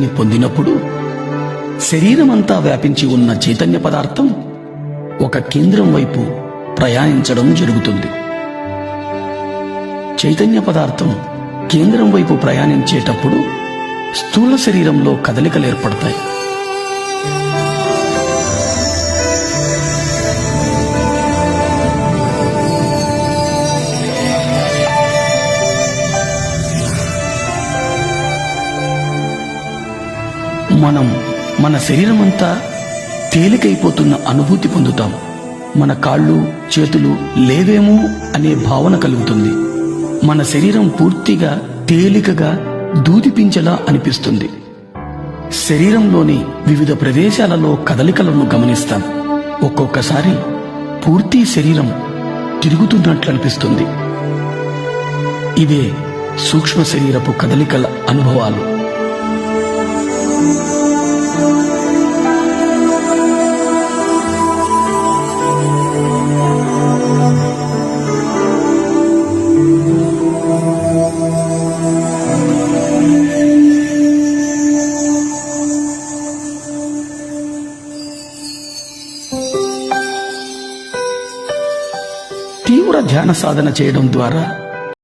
పొందినప్పుడు శరీరమంతా వ్యాపించి ఉన్న చైతన్య పదార్థం ఒక కేంద్రం వైపు ప్రయాణించడం జరుగుతుంది. చైతన్య పదార్థం కేంద్రం వైపు ప్రయాణించేటప్పుడు స్థూల శరీరంలో కదలికలు ఏర్పడతాయి. మనం మన శరీరమంతా తేలికైపోతున్న అనుభూతి పొందుతాం. మన కాళ్ళు చేతులు లేవేమో అనే భావన కలుగుతుంది. మన శరీరం పూర్తిగా తేలికగా దూదిపించేలా అనిపిస్తుంది. శరీరంలోని వివిధ ప్రదేశాలలో కదలికలను గమనిస్తాం. ఒక్కొక్కసారి పూర్తి శరీరం తిరుగుతున్నట్లు అనిపిస్తుంది. ఇదే సూక్ష్మ శరీరపు కదలికల అనుభవాలు. తీవ్ర ధ్యాన సాధన చేయడం ద్వారా